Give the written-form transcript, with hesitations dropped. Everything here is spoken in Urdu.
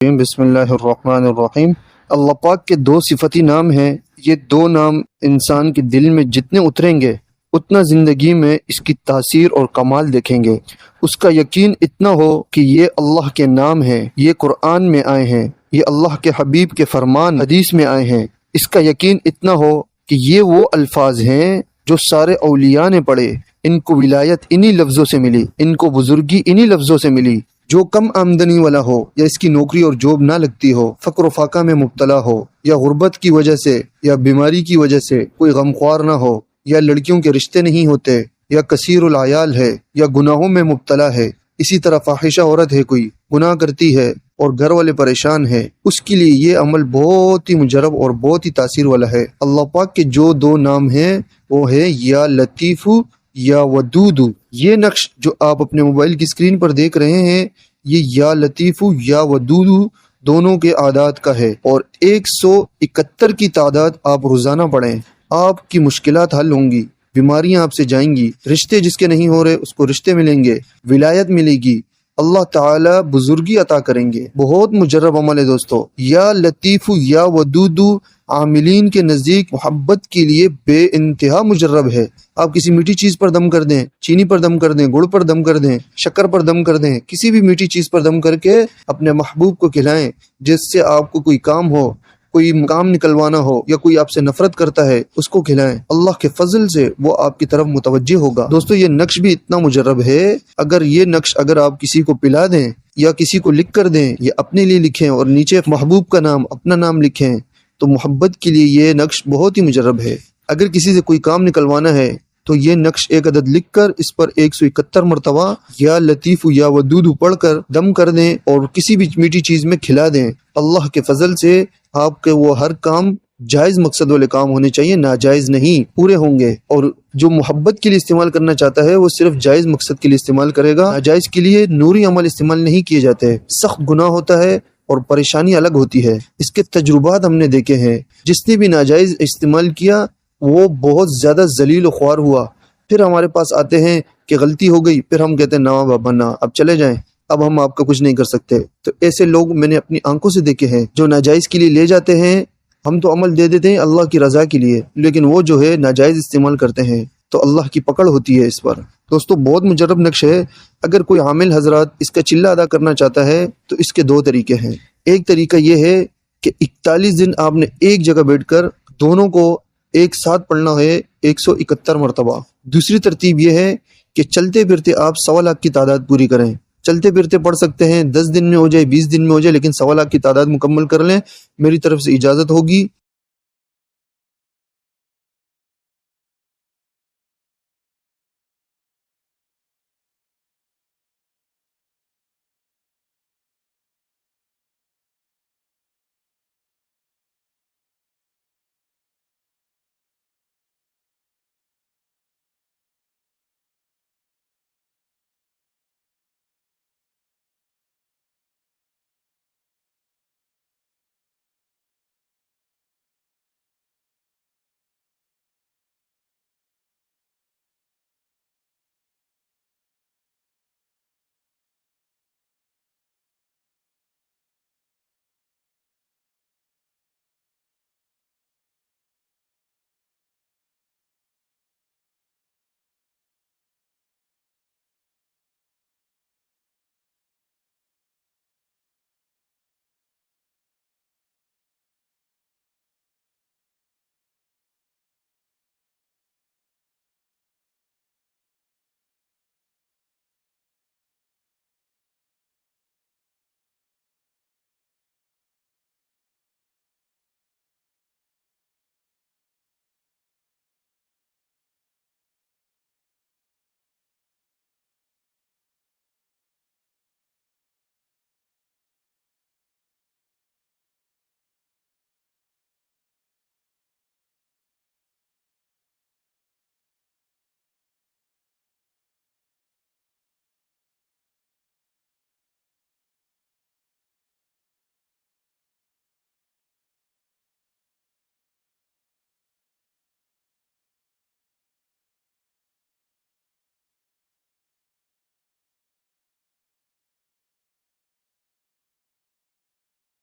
بسم اللہ الرحمن الرحیم۔ اللہ پاک کے دو صفتی نام ہیں۔ یہ دو نام انسان کے دل میں جتنے اتریں گے اتنا زندگی میں اس کی تاثیر اور کمال دیکھیں گے۔ اس کا یقین اتنا ہو کہ یہ اللہ کے نام ہیں، یہ قرآن میں آئے ہیں، یہ اللہ کے حبیب کے فرمان حدیث میں آئے ہیں۔ اس کا یقین اتنا ہو کہ یہ وہ الفاظ ہیں جو سارے اولیاء نے پڑھے، ان کو ولایت انہی لفظوں سے ملی، ان کو بزرگی انہی لفظوں سے ملی۔ جو کم آمدنی والا ہو یا اس کی نوکری اور جاب نہ لگتی ہو، فقر و فاقہ میں مبتلا ہو، یا غربت کی وجہ سے یا بیماری کی وجہ سے کوئی غمخوار نہ ہو، یا لڑکیوں کے رشتے نہیں ہوتے، یا کثیر العیال ہے، یا گناہوں میں مبتلا ہے، اسی طرح فاحشہ عورت ہے، کوئی گناہ کرتی ہے اور گھر والے پریشان ہے، اس کے لیے یہ عمل بہت ہی مجرب اور بہت ہی تاثیر والا ہے۔ اللہ پاک کے جو دو نام ہیں وہ ہے یا لطیف یا ودود۔ یہ نقش جو آپ اپنے موبائل کی اسکرین پر دیکھ رہے ہیں، یہ یا لطیف یا ودود دونوں کے اعداد کا ہے، اور 171 کی تعداد آپ روزانہ پڑھیں۔ آپ کی مشکلات حل ہوں گی، بیماریاں آپ سے جائیں گی، رشتے جس کے نہیں ہو رہے اس کو رشتے ملیں گے، ولایت ملے گی، اللہ تعالی بزرگی عطا کریں گے۔ بہت مجرب عمل ہے دوستو۔ یا لطیف یا ودود عاملین کے نزدیک محبت کے لیے بے انتہا مجرب ہے۔ آپ کسی میٹھی چیز پر دم کر دیں، چینی پر دم کر دیں، گڑ پر دم کر دیں، شکر پر دم کر دیں، کسی بھی میٹھی چیز پر دم کر کے اپنے محبوب کو کھلائیں، جس سے آپ کو کوئی کام ہو، کوئی کام نکلوانا ہو، یا کوئی آپ سے نفرت کرتا ہے اس کو کھلائیں، اللہ کے فضل سے وہ آپ کی طرف متوجہ ہوگا۔ دوستو یہ نقش بھی اتنا مجرب ہے، اگر یہ نقش اگر آپ کسی کو پلا دیں یا کسی کو لکھ کر دیں یا اپنے لیے لکھیں اور نیچے محبوب کا نام اپنا نام لکھیں تو محبت کے لیے یہ نقش بہت ہی مجرب ہے۔ اگر کسی سے کوئی کام نکلوانا ہے تو یہ نقش ایک عدد لکھ کر اس پر 171 مرتبہ یا لطیف یا ودود پڑھ کر دم کر دیں اور کسی بھی میٹھی چیز میں کھلا دیں۔ اللہ کے فضل سے آپ کے وہ ہر کام جائز مقصد والے کام ہونے چاہیے، ناجائز نہیں، پورے ہوں گے۔ اور جو محبت کے لیے استعمال کرنا چاہتا ہے وہ صرف جائز مقصد کے لیے استعمال کرے گا، ناجائز کے لیے نوری عمل استعمال نہیں کیے جاتے۔ سخت گناہ ہوتا ہے اور پریشانی الگ ہوتی ہے، اس کے تجربات ہم نے دیکھے ہیں۔ جس نے بھی ناجائز استعمال کیا وہ بہت زیادہ ذلیل و خوار ہوا۔ پھر ہمارے پاس آتے ہیں کہ غلطی ہو گئی، پھر ہم کہتے ہیں نا بابا نا، اب چلے جائیں، اب ہم آپ کا کچھ نہیں کر سکتے۔ تو ایسے لوگ میں نے اپنی آنکھوں سے دیکھے ہیں جو ناجائز کے لیے لے جاتے ہیں۔ ہم تو عمل دے دیتے ہیں اللہ کی رضا کے لیے، لیکن وہ جو ہے ناجائز استعمال کرتے ہیں تو اللہ کی پکڑ ہوتی ہے اس پر۔ دوستو بہت مجرب نقش ہے۔ اگر کوئی عامل حضرات اس کا چلہ ادا کرنا چاہتا ہے تو اس کے دو طریقے ہیں۔ ایک طریقہ یہ ہے کہ 41 دن آپ نے ایک جگہ بیٹھ کر دونوں کو ایک ساتھ پڑھنا ہے 171 مرتبہ۔ دوسری ترتیب یہ ہے کہ چلتے پھرتے آپ 1.25 لاکھ کی تعداد پوری کریں۔ چلتے پھرتے پڑھ سکتے ہیں، 10 دن میں ہو جائے، 20 دن میں ہو جائے، لیکن 1.25 لاکھ کی تعداد مکمل کر لیں، میری طرف سے اجازت ہوگی۔